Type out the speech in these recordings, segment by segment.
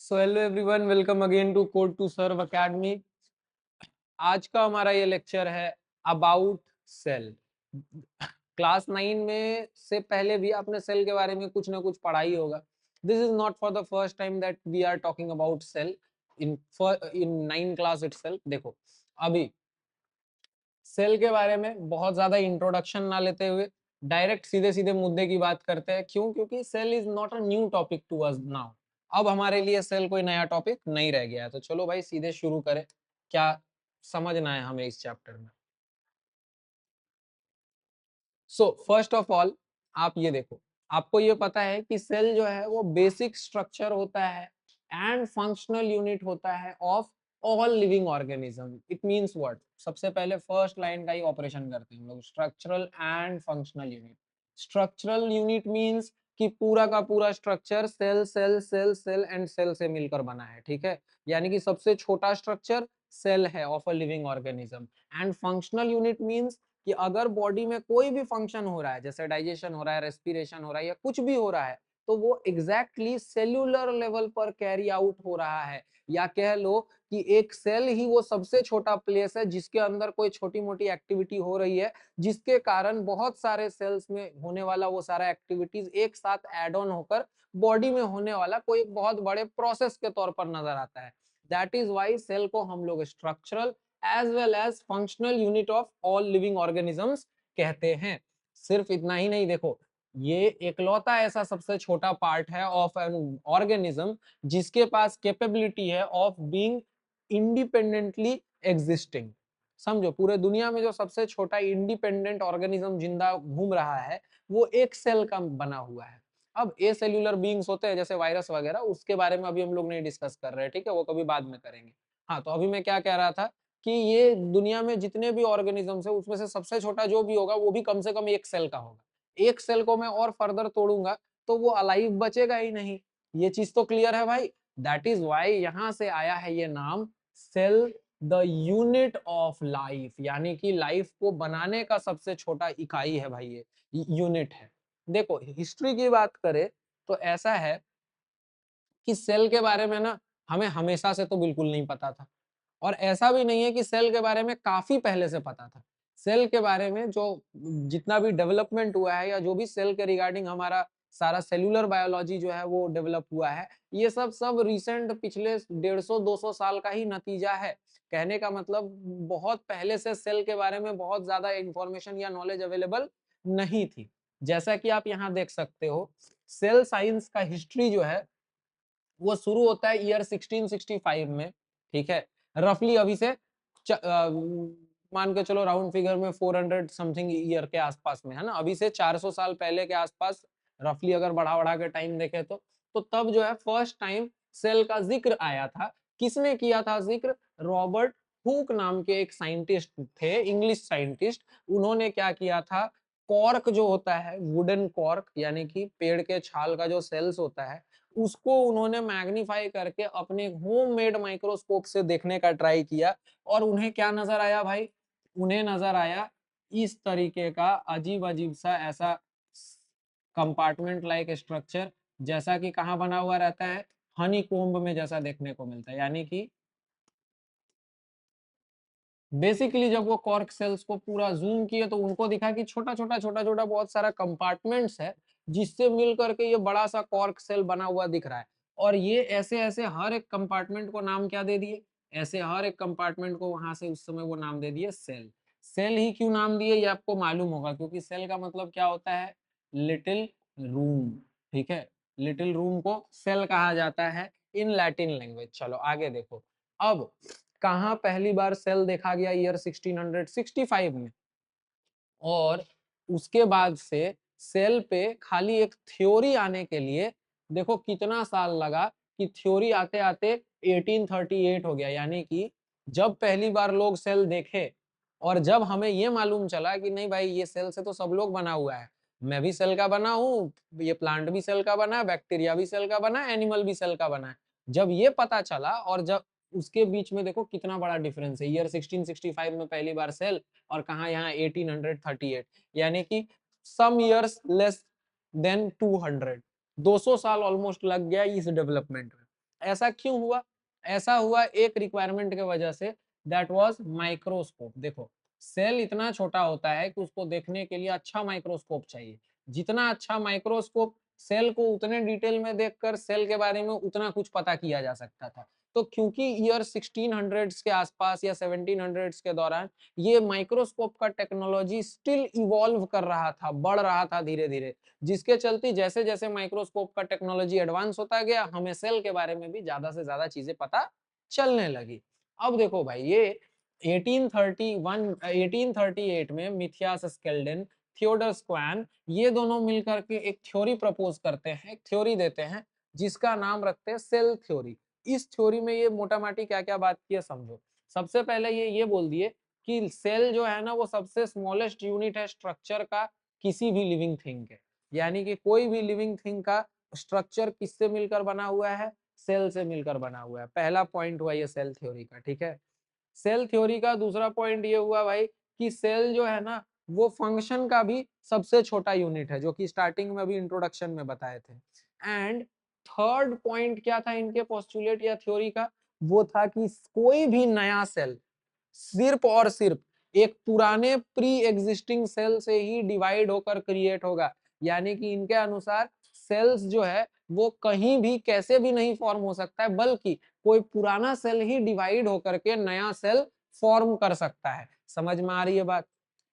So hello everyone, welcome again to Code to Serve Academy. आज का हमारा ये लेक्चर है अबाउट सेल। क्लास 9 में से पहले भी आपने सेल के बारे में कुछ ना कुछ पढ़ा ही होगा। This is not for the first time that we are talking about cell in in 9 class itself. देखो, अभी सेल के बारे में बहुत ज्यादा इंट्रोडक्शन ना लेते हुए डायरेक्ट सीधे सीधे मुद्दे की बात करते हैं। क्यों? क्योंकि cell is not a new topic to us now. अब हमारे लिए सेल कोई नया टॉपिक नहीं रह गया है। तो चलो भाई सीधे शुरू करें। क्या समझना है हमें इस चैप्टर में? सो फर्स्ट ऑफ ऑल, आप ये देखो, आपको ये पता है कि सेल जो है वो बेसिक स्ट्रक्चर होता है एंड फंक्शनल यूनिट होता है of all living organism. It means what? सबसे पहले फर्स्ट लाइन का ही ऑपरेशन करते हैं हम लोग, structural and functional unit. Structural unit means कि पूरा का पूरा structure cell cell cell cell and cell से मिलकर बना है, ठीक है। यानी कि सबसे छोटा स्ट्रक्चर सेल है of a living organism. And functional unit means कि अगर बॉडी में कोई भी फंक्शन हो रहा है, जैसे डाइजेशन हो रहा है, रेस्पिरेशन हो रहा है या कुछ भी हो रहा है, तो वो एग्जैक्टली सेल्यूलर लेवल पर कैरी आउट हो रहा है। या कह लो कि एक सेल ही वो सबसे छोटा प्लेस है जिसके अंदर कोई छोटी मोटी एक्टिविटी हो रही है, जिसके कारण बहुत सारे सेल्स में होने वाला वो सारा एक्टिविटीज एक साथ एड ऑन होकर बॉडी में होने वाला कोई एक बहुत बड़े प्रोसेस के तौर पर नजर आता है। दैट इज वाई सेल को हम लोग structural as well as functional unit of all living organisms कहते हैं। सिर्फ इतना ही नहीं, देखो, ये एकलौता ऐसा सबसे छोटा पार्ट है ऑफ एन ऑर्गेनिज्म जिसके पास कैपेबिलिटी है ऑफ बीइंग इंडिपेंडेंटली एग्जिस्टिंग। समझो, पूरे दुनिया में जो सबसे छोटा इंडिपेंडेंट ऑर्गेनिज्म जिंदा घूम रहा है वो एक सेल का बना हुआ है। अब ए सेल्यूलर बीइंग्स होते हैं जैसे वायरस वगैरह, उसके बारे में अभी हम लोग नहीं डिस्कस कर रहे हैं, ठीक है, वो कभी बाद में करेंगे। हाँ, तो अभी मैं क्या कह रहा था कि ये दुनिया में जितने भी ऑर्गेनिजम्स है उसमें से सबसे छोटा जो भी होगा वो भी कम से कम एक सेल का होगा। एक सेल को मैं और फर्दर तोड़ूंगा तो वो अलाइव बचेगा ही नहीं। ये चीज तो क्लियर है भाई। दैट इज वाई यहां से आया है ये नाम cell, the unit of life, यानी कि लाइफ को बनाने का सबसे छोटा इकाई है भाई, ये यूनिट है। देखो, हिस्ट्री की बात करें तो ऐसा है कि सेल के बारे में ना हमें हमेशा से तो बिल्कुल नहीं पता था, और ऐसा भी नहीं है कि सेल के बारे में काफी पहले से पता था। सेल के बारे में जो जितना भी डेवलपमेंट हुआ है या जो भी सेल के रिगार्डिंग हमारा सारा सेल्यूलर बायोलॉजी जो है वो डेवलप हुआ है, ये सब रिसेंट पिछले 150-200 साल का ही नतीजा है। कहने का मतलब, बहुत पहले से सेल के बारे में बहुत ज्यादा इंफॉर्मेशन या नॉलेज अवेलेबल नहीं थी। जैसा कि आप यहाँ देख सकते हो, सेल साइंस का हिस्ट्री जो है वो शुरू होता है ईयर 1665 में, ठीक है। रफली अभी से मान के चलो राउंड फिगर में 400 समथिंग ईयर के आसपास में, है ना। अभी से 400 साल पहले के आसपास रफली, अगर बढ़ा बढ़ा के टाइम देखे तो तब जो है फर्स्ट टाइम सेल का जिक्र आया था। किसने किया था जिक्र? रॉबर्ट हुक नाम के एक साइंटिस्ट थे, इंग्लिश साइंटिस्ट। उन्होंने क्या किया था, कॉर्क जो होता है, वुडन कॉर्क, यानी कि पेड़ के छाल का जो सेल्स होता है, उसको उन्होंने मैग्नीफाई करके अपने होममेड माइक्रोस्कोप से देखने का ट्राई किया। और उन्हें क्या नजर आया भाई? उन्हें नजर आया इस तरीके का अजीब अजीब सा ऐसा कंपार्टमेंट लाइक स्ट्रक्चर, जैसा कि कहाँ बना हुआ रहता है, हनी कोम्ब में जैसा देखने को मिलता है। यानी कि बेसिकली जब वो कॉर्क सेल्स को पूरा जूम किए तो उनको दिखा कि छोटा छोटा बहुत सारा कंपार्टमेंट्स है जिससे मिल करके ये बड़ा सा कॉर्क सेल बना हुआ दिख रहा है। और ये ऐसे ऐसे हर एक कंपार्टमेंट को नाम क्या दे दिए? ऐसे हर एक कंपार्टमेंट को वहां से उस समय वो नाम दे दिए सेल। सेल ही क्यों नाम दिए ये आपको मालूम होगा, क्योंकि सेल का मतलब क्या होता है? लिटिल रूम, ठीक है। लिटिल रूम को सेल कहा जाता है इन लैटिन लैंग्वेज। चलो आगे देखो। अब कहाँ पहली बार सेल देखा गया? ईयर 1665 में। और उसके बाद से सेल पे खाली एक थ्योरी आने के लिए देखो कितना साल लगा, कि थ्योरी आते आते 1838 हो गया। यानी कि जब पहली बार लोग सेल देखे और जब हमें ये मालूम चला कि नहीं भाई, ये सेल से तो सब लोग बना हुआ है, मैं भी सेल का बना हूँ, ये प्लांट भी सेल का बना है, बैक्टीरिया भी सेल का बना है, एनिमल भी सेल का बना है। जब ये पता चला, और जब उसके बीच में देखो कितना बड़ा डिफरेंस है, ईयर 1665 में पहली बार सेल, और कहा यहाँ 1838, यानी कि सम इयर्स लेस देन 200, 200 साल ऑलमोस्ट लग गया इस डेवलपमेंट में। ऐसा क्यों हुआ? ऐसा हुआ एक रिक्वायरमेंट के वजह से, दैट वाज माइक्रोस्कोप। देखो सेल इतना छोटा होता है कि उसको देखने के लिए अच्छा माइक्रोस्कोप चाहिए। जितना अच्छा माइक्रोस्कोप, सेल को उतने डिटेल में देखकर सेल के बारे में उतना कुछ पता किया जा सकता था। तो क्योंकि ईयर 1600s के आसपास या 1700s के दौरान ये माइक्रोस्कोप का टेक्नोलॉजी स्टिल इवॉल्व कर रहा था, बढ़ रहा था धीरे धीरे, जिसके चलते जैसे जैसे माइक्रोस्कोप का टेक्नोलॉजी एडवांस होता गया, हमें सेल के बारे में भी ज्यादा से ज्यादा चीजें पता चलने लगी। अब देखो भाई, ये 1831 1838 में मिथियास स्केल्डन, थियोडर स्क्वान, ये दोनों मिलकर के एक थ्योरी प्रपोज करते हैं, एक थ्योरी देते हैं, जिसका नाम रखते हैं सेल थ्योरी। इस थ्योरी में ये मोटा माटी क्या क्या बात की है समझो। सबसे पहले ये बोल दिए कि सेल जो है ना वो सबसे स्मॉलेस्ट यूनिट है स्ट्रक्चर का किसी भी लिविंग थिंग के। यानी कि कोई भी लिविंग थिंग का स्ट्रक्चर किससे मिलकर बना हुआ है? सेल से मिलकर बना हुआ है। पहला पॉइंट हुआ ये सेल थ्योरी का, ठीक है। सेल थ्योरी का दूसरा पॉइंट ये हुआ भाई कि सेल जो है ना वो फंक्शन का भी सबसे छोटा यूनिट है, जो कि स्टार्टिंग में अभी इंट्रोडक्शन में बताए थे। एंड थर्ड पॉइंट क्या था इनके पोस्टुलेट या थ्योरी का? वो था कि कोई भी नया सेल सिर्फ और सिर्फ एक पुराने प्री एग्जिस्टिंग सेल से ही डिवाइड होकर क्रिएट होगा। यानी कि इनके अनुसार सेल्स जो है वो कहीं भी कैसे भी नहीं फॉर्म हो सकता है, बल्कि कोई पुराना सेल ही डिवाइड होकर के नया सेल फॉर्म कर सकता है। समझ में आ रही है बात?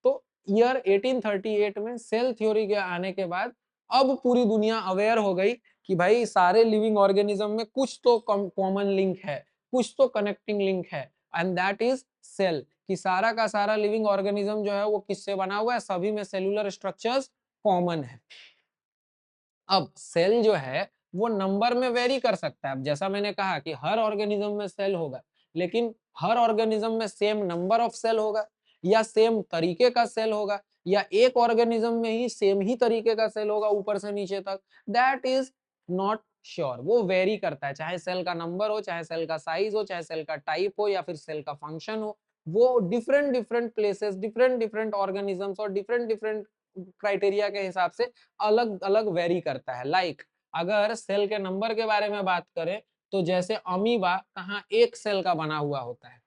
तो ईयर 1838 में सेल थ्योरी के आने के बाद अब पूरी दुनिया अवेयर हो गई कि भाई सारे लिविंग ऑर्गेनिज्म में कुछ तो कॉमन लिंक है, कुछ तो कनेक्टिंग लिंक है, एंड दैट इज सेल। कि सारा का सारा लिविंग ऑर्गेनिज्म जो है वो किससे बना हुआ है? सभी में सेलुलर स्ट्रक्चर्स कॉमन है। अब सेल जो है वो नंबर में वेरी कर सकता है। अब जैसा मैंने कहा कि हर ऑर्गेनिज्म में सेल होगा, लेकिन हर ऑर्गेनिज्म में सेम नंबर ऑफ सेल होगा या सेम तरीके का सेल होगा, या एक ऑर्गेनिज्म में ही सेम ही तरीके का सेल होगा ऊपर से नीचे तक, दैट इज नॉट श्योर। वो वेरी करता है, चाहे सेल का नंबर हो, चाहे सेल का साइज हो, चाहे सेल का टाइप हो, या फिर सेल का फंक्शन हो। वो different different places, different different organisms और डिफरेंट डिफरेंट क्राइटेरिया के हिसाब से अलग अलग वेरी करता है। लाइक अगर सेल के नंबर के बारे में बात करें तो जैसे अमीबा कहाँ एक सेल का बना हुआ होता है,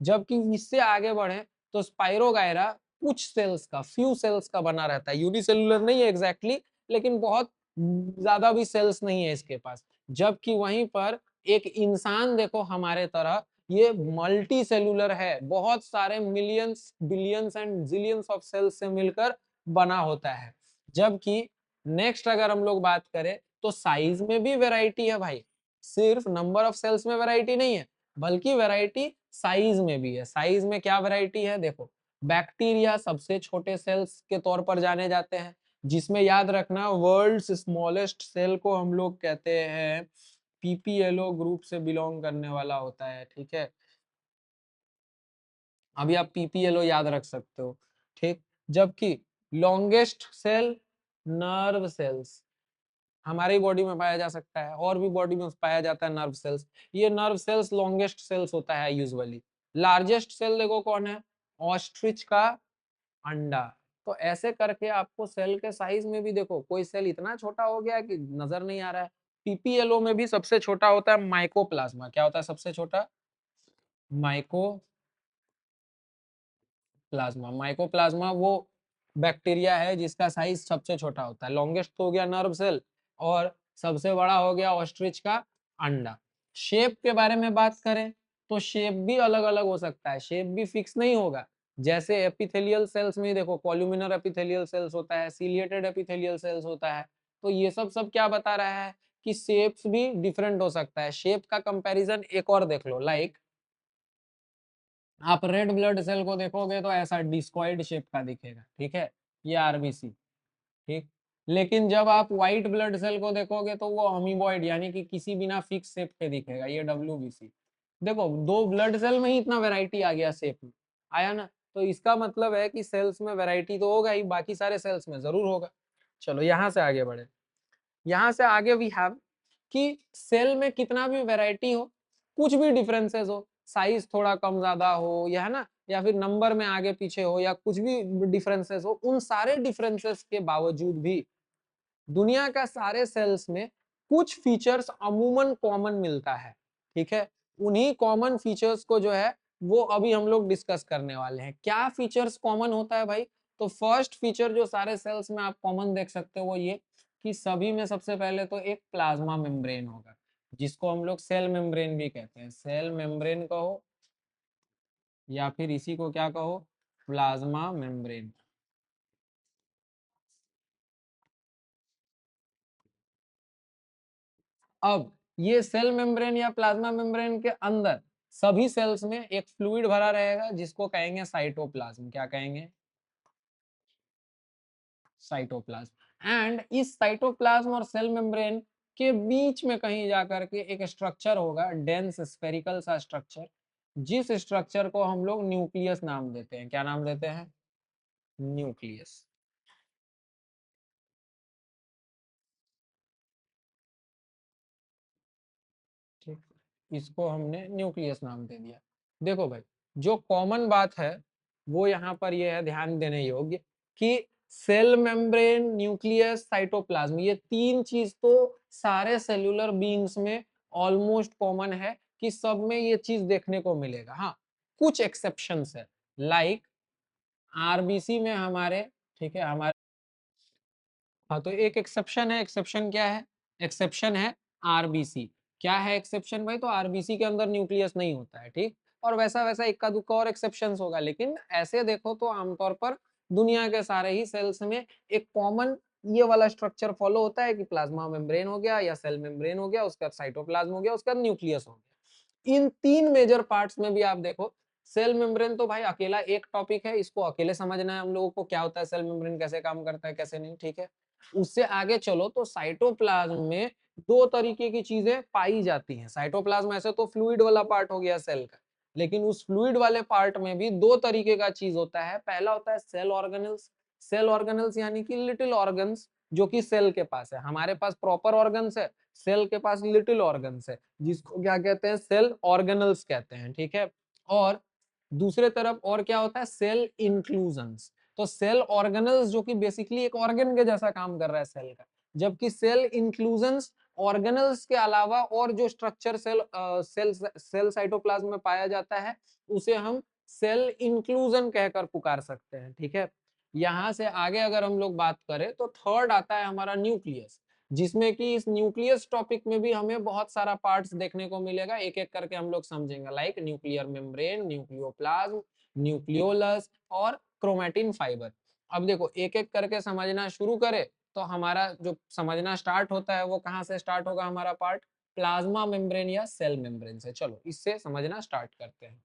जबकि इससे आगे बढ़े तो स्पाइरोगायरा कुछ सेल्स का, फ्यू सेल्स का बना रहता है। यूनिसेलुलर नहीं है एग्जैक्टली, लेकिन बहुत ज्यादा भी सेल्स नहीं है इसके पास। जबकि वहीं पर एक इंसान देखो हमारे तरह, ये मल्टी सेलुलर है, बहुत सारे millions billions and zillions of cells से मिलकर बना होता है। जबकि नेक्स्ट अगर हम लोग बात करें तो साइज में भी वैरायटी है भाई, सिर्फ नंबर ऑफ सेल्स में वैरायटी नहीं है, बल्कि वैरायटी साइज में भी है। साइज में क्या वैरायटी है? देखो बैक्टीरिया सबसे छोटे सेल्स के तौर पर जाने जाते हैं, जिसमें याद रखना वर्ल्ड्स स्मॉलेस्ट सेल को हम लोग कहते हैं पीपीएलओ ग्रुप से बिलोंग करने वाला होता है, ठीक है। अभी आप पीपीएलओ याद रख सकते हो, ठीक। जबकि लॉन्गेस्ट सेल नर्व सेल्स हमारी बॉडी में पाया जा सकता है, और भी बॉडी में पाया जाता है नर्व सेल्स। ये नर्व सेल्स लॉन्गेस्ट सेल्स होता है यूजुअली। लार्जेस्ट सेल देखो कौन है? ऑस्ट्रिच का अंडा। तो ऐसे करके आपको सेल के साइज में भी देखो, कोई सेल इतना छोटा हो गया कि नजर नहीं आ रहा है। पीपीएलओ में भी सबसे छोटा होता है माइकोप्लाज्मा। क्या होता है सबसे छोटा? Mycoplasma. माइकोप्लाज्मा वो बैक्टीरिया है जिसका साइज सबसे छोटा होता है। लॉन्गेस्ट तो हो गया नर्व सेल, और सबसे बड़ा हो गया ऑस्ट्रिच का अंडा। शेप के बारे में बात करें तो शेप भी अलग अलग हो सकता है, शेप भी फिक्स नहीं होगा। जैसे एपिथेलियल सेल्स में देखो कॉल्यूमिनर एपिथेलियल सेल्स होता है, सीलिएटेड एपिथेलियल सेल्स होता है। तो ये सब क्या बता रहा है कि शेप्स भी डिफरेंट हो सकता है। शेप का कंपैरिजन एक और देख लो, लाइक आप रेड ब्लड सेल को देखोगे तो ऐसा डिस्कॉइड शेप का दिखेगा, ठीक है, ये आरबीसी, ठीक। लेकिन जब आप व्हाइट ब्लड सेल को देखोगे तो वो अमीबॉइड यानी कि किसी बिना फिक्स शेप के दिखेगा, ये डब्ल्यूबीसी। देखो दो ब्लड सेल में ही इतना वैरायटी आ गया शेप में, आया ना। तो इसका मतलब है कि सेल्स में वैरायटी तो होगा ही, बाकी सारे सेल्स में जरूर होगा। चलो यहाँ से आगे बढ़े। यहाँ से आगे वी हैव कि सेल में कितना भी वैरायटी हो, कुछ भी डिफरेंसेस हो, साइज थोड़ा कम ज्यादा हो या है ना, या फिर नंबर में आगे पीछे हो, या कुछ भी डिफरेंसेस हो, उन सारे डिफरेंसेस के बावजूद भी दुनिया का सारे सेल्स में कुछ फीचर्स अमूमन कॉमन मिलता है, ठीक है। उन्हीं कॉमन फीचर्स को जो है वो अभी हम लोग डिस्कस करने वाले हैं। क्या फीचर्स कॉमन होता है भाई? तो फर्स्ट फीचर जो सारे सेल्स में आप कॉमन देख सकते हो वो ये कि सभी में सबसे पहले तो एक प्लाज्मा मेम्ब्रेन होगा, जिसको हम लोग सेल मेम्ब्रेन भी कहते हैं। सेल मेम्ब्रेन कहो या फिर इसी को क्या कहो, प्लाज्मा मेम्ब्रेन। अब ये सेल मेम्ब्रेन या प्लाज्मा मेम्ब्रेन के अंदर सभी सेल्स में एक फ्लूइड भरा रहेगा जिसको कहेंगे साइटोप्लाज्म। क्या कहेंगे? साइटोप्लाज्म। एंड इस साइटोप्लाज्म और सेल मेम्ब्रेन के बीच में कहीं जाकर के एक स्ट्रक्चर होगा, डेंस स्फेरिकल सा स्ट्रक्चर, जिस स्ट्रक्चर को हम लोग न्यूक्लियस नाम देते हैं। क्या नाम देते हैं? न्यूक्लियस। ठीक, इसको हमने न्यूक्लियस नाम दे दिया। देखो भाई, जो कॉमन बात है वो यहाँ पर ये है ध्यान देने योग्य कि सेल मेम्ब्रेन, न्यूक्लियस, साइटोप्लाज्म, ये तीन चीज तो सारे सेल्यूलर बीइंग्स में ऑलमोस्ट कॉमन है कि सब में ये चीज देखने को मिलेगा। हाँ, कुछ एक्सेप्शंस है, लाइक आरबीसी में हमारे, ठीक है, हमारे, हाँ, तो एक एक्सेप्शन है। एक्सेप्शन क्या है? एक्सेप्शन है आरबीसी। क्या है एक्सेप्शन भाई? तो आरबीसी के अंदर न्यूक्लियस नहीं होता है, ठीक। और वैसा वैसा इक्का दुक्का और एक्सेप्शंस होगा, लेकिन ऐसे देखो तो आमतौर पर दुनिया के सारे ही सेल्स में एक कॉमन ये वाला स्ट्रक्चर फॉलो होता है कि प्लाज्मा मेम्ब्रेन हो गया या सेल मेम्ब्रेन हो गया, उसका साइटोप्लाज्म हो गया, उसका न्यूक्लियस हो गया। इन तीन मेजर पार्ट्स में भी आप देखो, सेल मेम्ब्रेन तो भाई अकेला एक टॉपिक है, इसको अकेले समझना है हम लोगों को, क्या होता है सेल मेम्ब्रेन, कैसे काम करता है, कैसे नहीं, ठीक है। उससे आगे चलो तो साइटोप्लाज्म में दो तरीके की चीजें पाई जाती हैं। साइटोप्लाज्म ऐसे तो फ्लूइड वाला पार्ट हो गया सेल का, लेकिन उस फ्लूइड वाले पार्ट में भी दो तरीके का चीज होता है। पहला होता है सेल ऑर्गेनल्स। सेल ऑर्गेनल्स यानी कि लिटिल ऑर्गन्स जो कि सेल के पास है। हमारे पास प्रॉपर ऑर्गन्स है, सेल के पास लिटिल ऑर्गन्स है, जिसको क्या कहते हैं? सेल ऑर्गेनल्स कहते हैं, ठीक है। और दूसरे तरफ और क्या होता है? Cell inclusions. तो सेल ऑर्गेनल्स जो कि बेसिकली एक ऑर्गन के जैसा काम कर रहा है सेल का, जबकि सेल इंक्लूजन्स ऑर्गेनल्स के अलावा और जो स्ट्रक्चर सेल साइटोप्लाज्म में पाया जाता है उसे हम सेल इंक्लूजन कहकर पुकार सकते हैं, ठीक है। यहां से आगे अगर हम लोग बात करें तो थर्ड आता है हमारा न्यूक्लियस, जिसमें कि इस न्यूक्लियस टॉपिक में भी हमें बहुत सारा पार्ट्स देखने को मिलेगा। एक एक करके हम लोग समझेंगे, like nuclear membrane, nucleoplasm, nucleolus और क्रोमैटिन फाइबर। अब देखो एक एक करके समझना शुरू करें तो हमारा जो समझना स्टार्ट होता है वो कहाँ से स्टार्ट होगा? हमारा पार्ट प्लाज्मा मेम्ब्रेन या सेल मेम्ब्रेन से। चलो इससे समझना स्टार्ट करते हैं।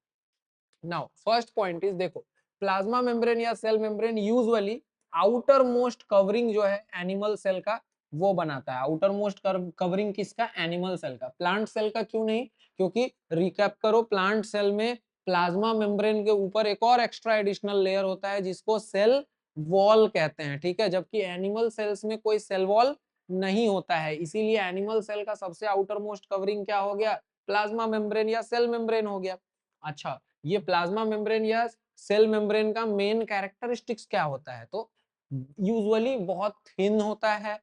नाउ फर्स्ट पॉइंट इज, देखो, प्लाज्मा मेम्ब्रेन या cell membrane usually outer most covering जो है एनिमल सेल का वो बनाता है। आउटर मोस्ट कवरिंग किसका? एनिमल सेल का। प्लांट सेल का क्यों नहीं? क्योंकि रिकैप करो, प्लांट सेल में प्लाज्मा मेम्ब्रेन के ऊपर एक और एक्स्ट्रा एडिशनल लेयर होता है जिसको सेल वॉल कहते हैं, ठीक है। जबकि एनिमल सेल्स में कोई सेल वॉल नहीं होता है, इसीलिए एनिमल सेल का सबसे आउटर मोस्ट कवरिंग क्या हो गया? प्लाज्मा मेम्ब्रेन या सेल मेम्ब्रेन हो गया। अच्छा, ये प्लाज्मा मेम्ब्रेन या सेल मेम्ब्रेन का मेन कैरेक्टरिस्टिक्स क्या होता है? तो यूजुअली बहुत थिन होता है,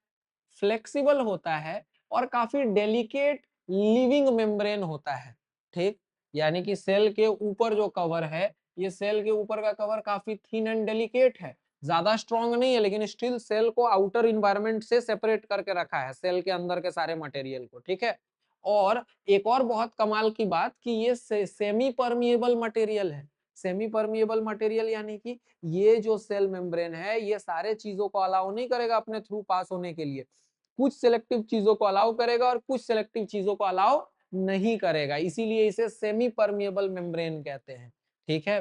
फ्लेक्सिबल होता है और काफी डेलिकेट लिविंग मेम्ब्रेन होता है, ठीक। यानी कि सेल के ऊपर जो कवर है, ये सेल के ऊपर का कवर काफी थिन एंड डेलिकेट है, ज्यादा स्ट्रॉन्ग नहीं है, लेकिन स्टिल सेल को आउटर इन्वायरमेंट से सेपरेट करके रखा है, सेल के अंदर के सारे मटेरियल को, ठीक है। और एक और बहुत कमाल की बात कि ये सेमी परमिएबल मटेरियल है। सेमी परमिएबल मटेरियल यानी कि ये जो सेल मेम्ब्रेन है ये सारे चीजों को अलाउ नहीं करेगा अपने थ्रू पास होने के लिए। कुछ सिलेक्टिव चीजों को अलाउ करेगा और कुछ सिलेक्टिव चीजों को अलाउ नहीं करेगा, इसीलिए इसे सेमी परमिएबल मेम्ब्रेन कहते हैं, ठीक है।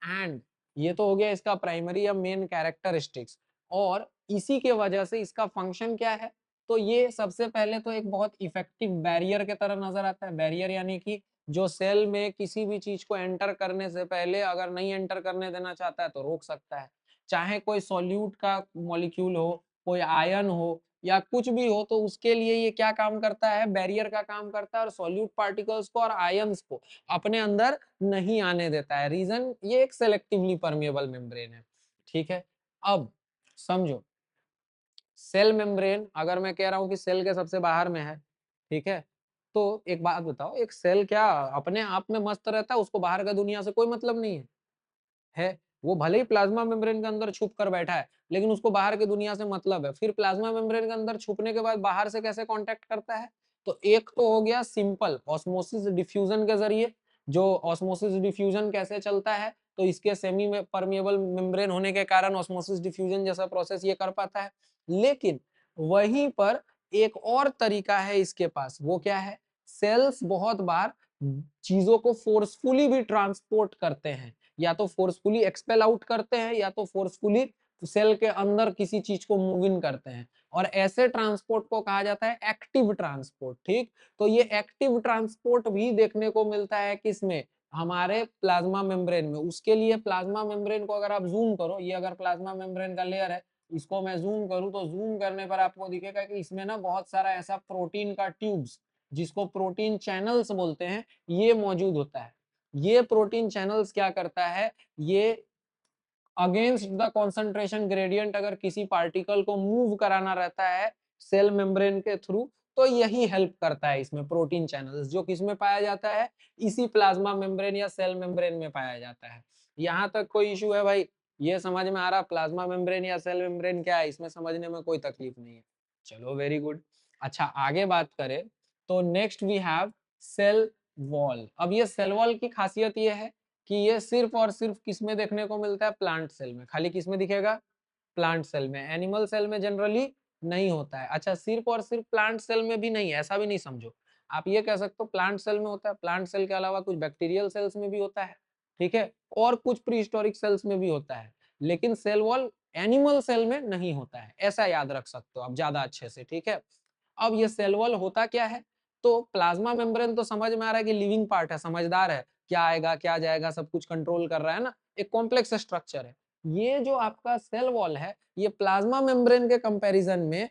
एंड ये तो हो गया इसका प्राइमरी या मेन कैरेक्टरिस्टिक्स। और इसी के वजह से इसका फंक्शन क्या है? तो ये सबसे पहले तो एक बहुत इफेक्टिव बैरियर के तरह नजर आता है। बैरियर यानी कि जो सेल में किसी भी चीज को एंटर करने से पहले अगर नहीं एंटर करने देना चाहता है तो रोक सकता है। चाहे कोई सॉल्यूट का मॉलिक्यूल हो, कोई आयन हो या कुछ भी हो, तो उसके लिए ये क्या काम करता है? बैरियर का काम करता है और सॉल्यूट पार्टिकल्स को और आयंस को अपने अंदर नहीं आने देता है। रीजन, ये एक सेलेक्टिवली परमिएबल मेम्ब्रेन है, ठीक है। अब समझो, सेल मेम्ब्रेन अगर मैं कह रहा हूँ कि सेल के सबसे बाहर में है, ठीक है, तो एक बात बताओ, एक सेल क्या अपने आप में मस्त रहता है, उसको बाहर का दुनिया से कोई मतलब नहीं है? वो भले ही प्लाज्मा मेम्ब्रेन के अंदर छुप कर बैठा है, लेकिन उसको बाहर की दुनिया से मतलब है। फिर प्लाज्मा मेम्ब्रेन के अंदर छुपने के बाद बाहर से कैसे कांटेक्ट करता है? तो एक तो हो गया सिंपल ऑस्मोसिस डिफ्यूजन के जरिए, जो ऑस्मोसिस डिफ्यूजन कैसे चलता है, तो इसके सेमी में परमिएबल मेम्ब्रेन होने के कारण ऑस्मोसिस डिफ्यूजन जैसा प्रोसेस ये कर पाता है। लेकिन वहीं पर एक और तरीका है इसके पास, वो क्या है? सेल्स बहुत बार चीजों को फोर्सफुली भी ट्रांसपोर्ट करते हैं, या तो फोर्सफुली एक्सपेल आउट करते हैं या तो फोर्सफुली सेल के अंदर किसी चीज को मूव इन करते हैं, और ऐसे ट्रांसपोर्ट को कहा जाता है एक्टिव ट्रांसपोर्ट। ठीक, तो ये एक्टिव ट्रांसपोर्ट भी देखने को मिलता है किसमें? हमारे प्लाज्मा मेम्ब्रेन में। उसके लिए प्लाज्मा मेम्ब्रेन को अगर आप जूम करो, ये अगर प्लाज्मा मेम्ब्रेन का लेयर है, इसको मैं जूम करूं तो जूम करने पर आपको दिखेगा कि इसमें ना बहुत सारा ऐसा प्रोटीन का ट्यूब्स, जिसको प्रोटीन चैनल्स बोलते हैं, ये मौजूद होता है। ये प्रोटीन चैनल्स क्या करता है? ये अगेंस्ट द कंसंट्रेशन ग्रेडियंट अगर किसी पार्टिकल को मूव कराना रहता है सेल मेम्ब्रेन के थ्रू, तो यही हेल्प करता है इसमें। प्रोटीन चैनल्स जो किसमें पाया जाता है? इसी प्लाज्मा मेम्ब्रेन या सेल मेम्ब्रेन में पाया जाता है। यहाँ तक कोई इशू है भाई? ये समझ में आ रहा प्लाज्मा मेम्ब्रेन या सेल मेम्ब्रेन क्या है? इसमें समझने में कोई तकलीफ नहीं है। चलो वेरी गुड। अच्छा आगे बात करें तो next we have cell wall. अब ये सेल वॉल की खासियत ये है कि ये सिर्फ और सिर्फ किसमें देखने को मिलता है? प्लांट सेल में। खाली किसमें दिखेगा? प्लांट सेल में। एनिमल सेल में जनरली नहीं होता है। अच्छा सिर्फ और सिर्फ प्लांट सेल में भी नहीं, ऐसा भी नहीं समझो। आप ये कह सकते हो प्लांट सेल में होता है, प्लांट सेल के अलावा कुछ बैक्टीरियल सेल्स में भी होता है, ठीक है, और कुछ प्रीहिस्टोरिक सेल्स में भी होता है, लेकिन सेल वॉल एनिमल सेल में नहीं होता है, ऐसा याद रख सकते हो आप ज्यादा अच्छे से, ठीक है। अब ये सेल वॉल होता क्या है? तो प्लाज्मा मेम्ब्रेन तो समझ में आ रहा है कि लिविंग पार्ट है, समझदार है, क्या आएगा क्या जाएगा सब कुछ कंट्रोल कर रहा है ना, एक कॉम्प्लेक्स स्ट्रक्चर है। ये जो आपका सेल वॉल है, ये प्लाज्मा मेम्ब्रेन के कंपैरिजन में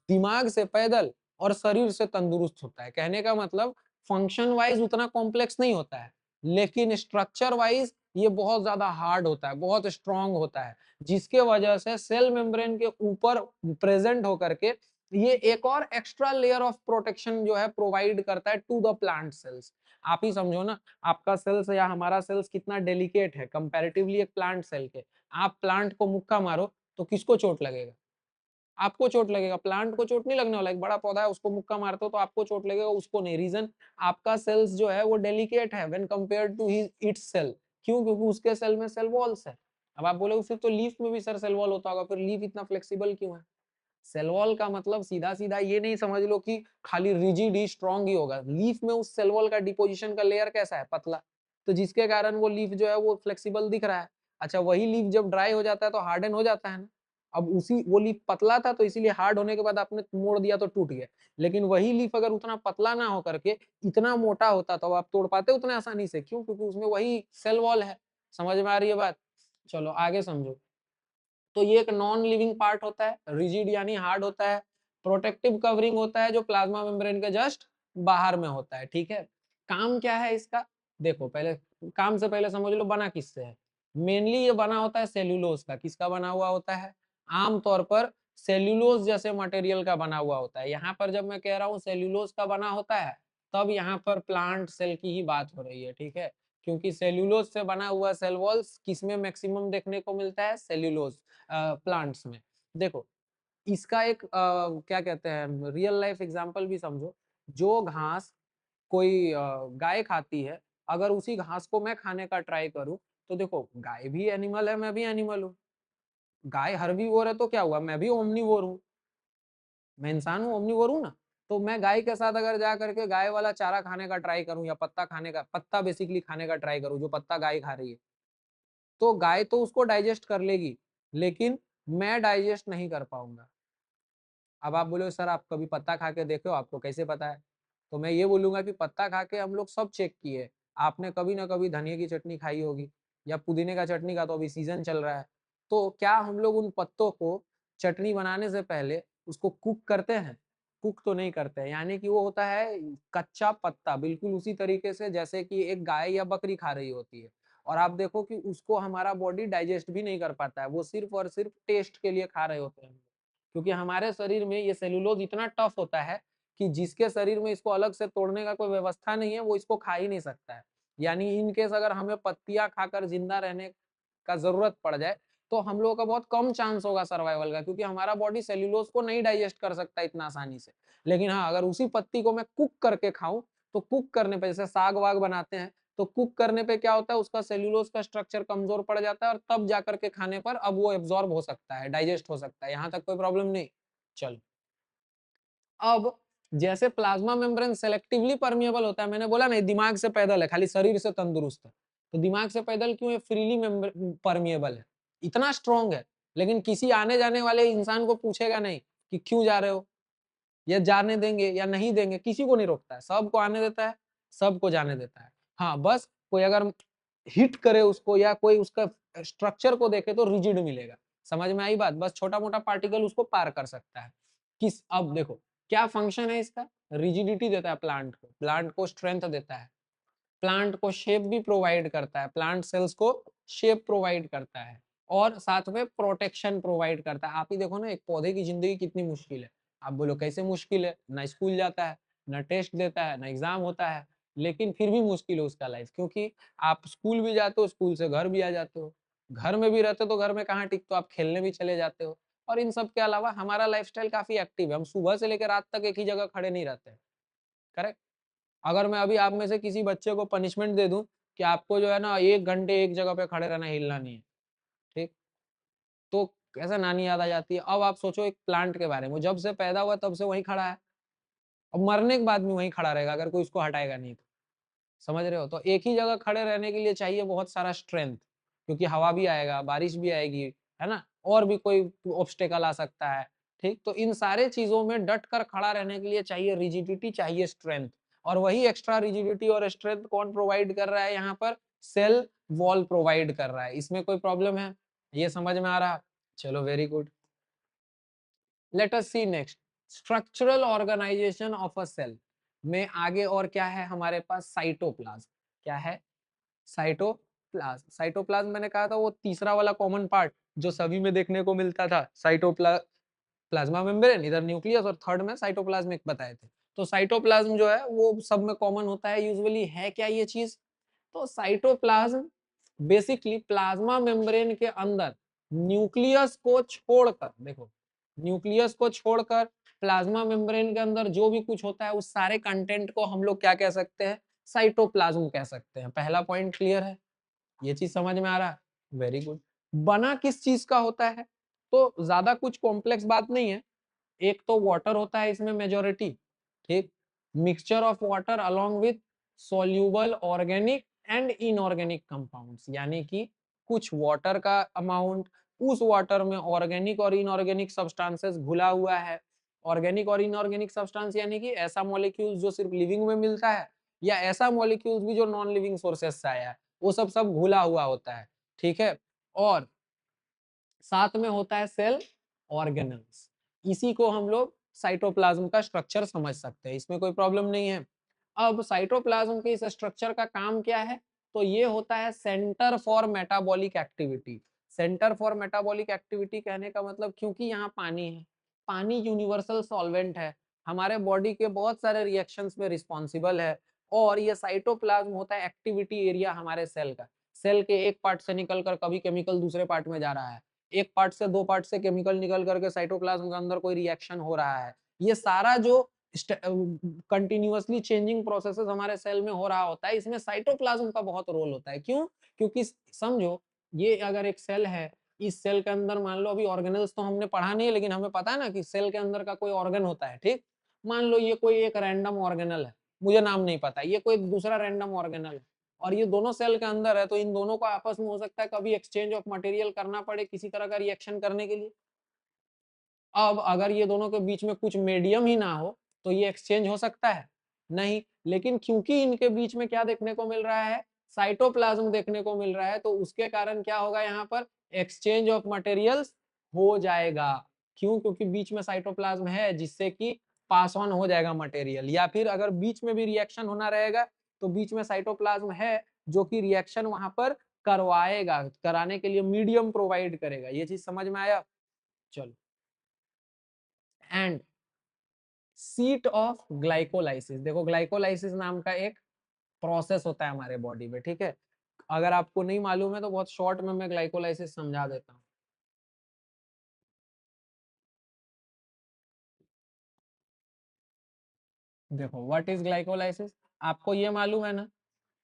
दिमाग से पैदल और शरीर से तंदुरुस्त होता है। कहने का मतलब फंक्शन वाइज उतना कॉम्प्लेक्स नहीं होता है, लेकिन स्ट्रक्चर वाइज ये बहुत ज्यादा हार्ड होता है, बहुत स्ट्रांग होता है, जिसके वजह से सेल मेम्ब्रेन के ऊपर प्रेजेंट होकर के ये एक और एक्स्ट्रा लेयर ऑफ प्रोटेक्शन जो है प्रोवाइड करता है टू द प्लांट सेल्स। आप ही समझो ना, आपका सेल्स या हमारा सेल्स कितना डेलिकेट है कंपैरेटिवली एक प्लांट सेल के। आप प्लांट को मुक्का मारो तो किसको चोट लगेगा? आपको चोट लगेगा, प्लांट को चोट नहीं लगने वाला। एक बड़ा पौधा है उसको मुक्का मारते हो तो आपको चोट लगेगा, उसको नहीं। रीजन, आपका सेल्स जो है वो डेलिकेट है when compare to its cell. क्यों? क्योंकि उसके सेल में सेल वॉल्स है। अब आप बोलोगे फिर तो लीफ में भी सर सेल वॉल होता होगा, फिर लीफ इतना फ्लेक्सिबल क्यों है? सेल वॉल का मतलब सीधा सीधा ये नहीं समझ लो कि खाली रिजिड ही स्ट्रांग ही होगा। लीफ में उस सेल वॉल का डिपोजिशन का लेयर कैसा है? पतला, तो जिसके कारण वो लीफ जो है वो फ्लेक्सिबल दिख रहा है। अच्छा वही लीफ जब ड्राई हो जाता है तो हार्डन हो जाता है ना। अब उसी वो लीफ पतला था तो इसीलिए हार्ड होने के बाद आपने मोड़ दिया तो टूट गया, लेकिन वही लीफ अगर उतना पतला ना होकर के इतना मोटा होता तो आप तोड़ पाते उतने आसानी से? क्यों? क्योंकि उसमें वही सेल वॉल है। समझ में आ रही है बात? चलो आगे समझो। तो ये एक नॉन लिविंग पार्ट होता है, रिजिड यानी हार्ड होता है, प्रोटेक्टिव कवरिंग होता है जो प्लाज्मा मेम्ब्रेन के जस्ट बाहर में होता है, ठीक है। काम क्या है इसका? देखो पहले काम से पहले समझ लो बना किससे है। मेनली ये बना होता है सेल्यूलोज का। किसका बना हुआ होता है? आमतौर पर सेल्यूलोज जैसे मटेरियल का बना हुआ होता है। यहाँ पर जब मैं कह रहा हूँ सेल्यूलोज का बना होता है, तब यहाँ पर प्लांट सेल की ही बात हो रही है, ठीक है। क्योंकि सेल्यूलोज से बना हुआ सेल वॉल्स किसमें मैक्सिमम देखने को मिलता है? सेल्यूलोज प्लांट्स में। देखो इसका एक क्या कहते हैं रियल लाइफ एग्जांपल भी समझो। जो घास कोई गाय खाती है, अगर उसी घास को मैं खाने का ट्राई करूं, तो देखो गाय भी एनिमल है, मैं भी एनिमल हूँ। गाय हर्बीवोर है तो क्या हुआ? मैं भी ओमनीवोर हूँ, मैं इंसान हूँ, ओमनीवोर हूँ ना। तो मैं गाय के साथ अगर जा करके गाय वाला चारा खाने का ट्राई करूं या पत्ता खाने का, पत्ता बेसिकली खाने का ट्राई करूं जो पत्ता गाय खा रही है, तो गाय तो उसको डाइजेस्ट कर लेगी, लेकिन मैं डाइजेस्ट नहीं कर पाऊंगा। अब आप बोलोगे सर आप कभी पत्ता खा के देखो, आपको कैसे पता है? तो मैं ये बोलूंगा कि पत्ता खा के हम लोग सब चेक किए। आपने कभी ना कभी धनिया की चटनी खाई होगी, या पुदीने का चटनी का तो अभी सीजन चल रहा है। तो क्या हम लोग उन पत्तों को चटनी बनाने से पहले उसको कुक करते हैं? कुक तो नहीं करते हैं, यानी कि वो होता है कच्चा पत्ता, बिल्कुल उसी तरीके से जैसे कि एक गाय या बकरी खा रही होती है। और आप देखो कि उसको हमारा बॉडी डाइजेस्ट भी नहीं कर पाता है, वो सिर्फ और सिर्फ टेस्ट के लिए खा रहे होते हैं। क्योंकि हमारे शरीर में ये सेलुलोज इतना टफ होता है कि जिसके शरीर में इसको अलग से तोड़ने का कोई व्यवस्था नहीं है वो इसको खा ही नहीं सकता है। यानी इन केस अगर हमें पत्तियां खाकर जिंदा रहने का जरूरत पड़ जाए तो हम लोगों का बहुत कम चांस होगा सर्वाइवल का, क्योंकि हमारा बॉडी सेल्यूलोज को नहीं डाइजेस्ट कर सकता इतना आसानी से। लेकिन हाँ, अगर उसी पत्ती को मैं कुक करके खाऊं तो कुक करने पे, जैसे साग वाग बनाते हैं तो कुक करने पे क्या होता है, उसका सेल्यूलोज का स्ट्रक्चर कमजोर पड़ जाता है और तब जाकर के खाने पर अब वो एब्जॉर्ब हो सकता है, डाइजेस्ट हो सकता है, यहाँ तक कोई प्रॉब्लम नहीं। चलो, अब जैसे प्लाज्मा मेम्ब्रेन सेलेक्टिवली परमिएबल होता है, मैंने बोला नहीं दिमाग से पैदल है, खाली शरीर से तंदुरुस्त है, तो दिमाग से पैदल क्यों है, फ्रीली परमिएबल है, इतना स्ट्रॉन्ग है। लेकिन किसी आने जाने वाले इंसान को पूछेगा नहीं कि क्यों जा रहे हो, या जाने देंगे या नहीं देंगे, किसी को नहीं रोकता है, सबको आने देता है, सबको जाने देता है। हाँ, बस कोई अगर हिट करे उसको या कोई उसका स्ट्रक्चर को देखे तो रिजिड मिलेगा। समझ में आई बात? बस छोटा मोटा पार्टिकल उसको पार कर सकता है। किस, अब देखो क्या फंक्शन है इसका, रिजिडिटी देता है प्लांट को स्ट्रेंथ देता है, प्लांट को शेप भी प्रोवाइड करता है, प्लांट सेल्स को शेप प्रोवाइड करता है, और साथ में प्रोटेक्शन प्रोवाइड करता है। आप ही देखो ना, एक पौधे की जिंदगी कितनी मुश्किल है। आप बोलो कैसे मुश्किल है, ना स्कूल जाता है, ना टेस्ट देता है, ना एग्जाम होता है, लेकिन फिर भी मुश्किल है उसका लाइफ, क्योंकि आप स्कूल भी जाते हो, स्कूल से घर भी आ जाते हो, घर में भी रहते हो तो घर में कहाँ टिकते हो, आप खेलने भी चले जाते हो। और इन सब के अलावा हमारा लाइफस्टाइल काफी एक्टिव है, हम सुबह से लेकर रात तक एक ही जगह खड़े नहीं रहते हैं। करेक्ट। अगर मैं अभी आप में से किसी बच्चे को पनिशमेंट दे दूं कि आपको जो है ना 1 घंटे एक जगह पे खड़े रहना, हिलना नहीं है, ठीक, तो कैसे नानी याद आ जाती है। अब आप सोचो एक प्लांट के बारे में, जब से पैदा हुआ तब से वहीं खड़ा है, अब मरने के बाद भी वहीं खड़ा रहेगा अगर कोई उसको हटाएगा नहीं तो। समझ रहे हो? तो एक ही जगह खड़े रहने के लिए चाहिए बहुत सारा स्ट्रेंथ, क्योंकि हवा भी आएगा, बारिश भी आएगी, है ना, और भी कोई ऑब्स्टेकल आ सकता है। ठीक, तो इन सारे चीजों में डट कर खड़ा रहने के लिए चाहिए रिजिडिटी, चाहिए स्ट्रेंथ। और वही एक्स्ट्रा रिजिडिटी और स्ट्रेंथ कौन प्रोवाइड कर रहा है यहाँ पर, सेल वॉल प्रोवाइड कर रहा है। इसमें कोई प्रॉब्लम है, ये समझ में आ रहा? चलो, very good. Let us see next, structural organisation of a cell में आगे और क्या है हमारे पास, साइटोप्लाज्म। क्या है? साइटोप्लाज्म। साइटोप्लाज्म मैंने कहा था वो तीसरा वाला कॉमन पार्ट जो सभी में देखने को मिलता था, प्लाज्मा मेम्ब्रेन, इधर न्यूक्लियस, और थर्ड में साइटोप्लाज्मिक बताए थे। तो साइटोप्लाज्म जो है वो सब में कॉमन होता है यूजुअली। है क्या ये चीज? तो साइटोप्लाज्म बेसिकली प्लाज्मा मेम्ब्रेन के अंदर न्यूक्लियस को छोड़कर, देखो, न्यूक्लियस को छोड़कर प्लाज्मा मेम्ब्रेन के अंदर जो भी कुछ होता है उस सारे कंटेंट को हम लोग क्या कह सकते हैं, साइटोप्लाज्म कह सकते हैं। पहला पॉइंट क्लियर है, ये चीज समझ में आ रहा है? Very good. बना किस चीज का होता है? तो ज्यादा कुछ कॉम्प्लेक्स बात नहीं है। एक तो वाटर होता है इसमें मेजोरिटी, ठीक, mixture of water along with soluble organic and inorganic compounds, यानी कि कुछ वाटर का अमाउंट, उस वाटर में ऑर्गेनिक और इनऑर्गेनिक सब्सटेंसेस घुला हुआ है। ऑर्गेनिक और इनऑर्गेनिक सब्सटेंस यानी कि ऐसा मॉलिक्यूल्स जो सिर्फ लिविंग में मिलता है, या ऐसा मॉलिक्यूल्स भी जो नॉन लिविंग सोर्सेस से आया है, वो सब सब घुला हुआ होता है। ठीक है, और साथ में होता है सेल ऑर्गेनल्स। इसी को हम लोग साइटोप्लाज्म का स्ट्रक्चर समझ सकते हैं, इसमें कोई प्रॉब्लम नहीं है। अब साइटोप्लाज्म के इस स्ट्रक्चर का काम क्या है? तो ये होता है centre for metabolic activity. Centre for metabolic activity कहने का मतलब, क्योंकि यहाँ पानी है, पानी यूनिवर्सल सॉल्वेंट है, हमारे बॉडी के बहुत सारे रिएक्शंस में रिस्पॉन्सिबल है। और ये साइटोप्लाज्म होता है एक्टिविटी एरिया हमारे सेल का। सेल के एक पार्ट से निकलकर कभी केमिकल दूसरे पार्ट में जा रहा है, एक पार्ट से दो पार्ट से केमिकल निकल करके साइटोप्लाज्म के अंदर कोई रिएक्शन हो रहा है। ये सारा जो कंटिन्यूअसली चेंजिंग प्रोसेसेस हमारे सेल में हो रहा होता है, इसमें साइटोप्लाज्म का बहुत रोल होता है। क्यों? क्योंकि समझो, ये अगर एक सेल है, इस सेल के अंदर मान लो, अभी ऑर्गेनल्स तो हमने पढ़ा नहीं है लेकिन हमें पता है ना कि सेल के अंदर का कोई ऑर्गन होता है, ठीक, मान लो ये कोई एक रैंडम ऑर्गेनल है, मुझे नाम नहीं पता, ये कोई दूसरा रैंडम ऑर्गेनल है, और ये दोनों सेल के अंदर है, तो इन दोनों को आपस में हो सकता है कभी एक्सचेंज ऑफ मटेरियल करना पड़े किसी तरह का रिएक्शन करने के लिए। अब अगर ये दोनों के बीच में कुछ मीडियम ही ना हो तो ये एक्सचेंज हो सकता है? नहीं। लेकिन क्योंकि इनके बीच में क्या देखने को मिल रहा है, साइटोप्लाज्म देखने को मिल रहा है, तो उसके कारण क्या होगा, यहाँ पर एक्सचेंज ऑफ मटेरियल्स हो जाएगा। क्यों? क्योंकि बीच में साइटोप्लाज्म है, जिससे कि पास ऑन हो जाएगा मटेरियल। या फिर अगर बीच में भी रिएक्शन होना रहेगा तो बीच में साइटोप्लाज्म है जो कि रिएक्शन वहां पर करवाएगा, कराने के लिए मीडियम प्रोवाइड करेगा। ये चीज समझ में आया? चलो, सीट ऑफ ग्लाइकोलाइसिस। देखो ग्लाइकोलाइसिस नाम का एक प्रोसेस होता है हमारे बॉडी में, ठीक है। अगर आपको नहीं मालूम है तो बहुत शॉर्ट में मैं ग्लाइकोलाइसिस समझा देता हूँ। देखो व्हाट इज ग्लाइकोलाइसिस, आपको ये मालूम है ना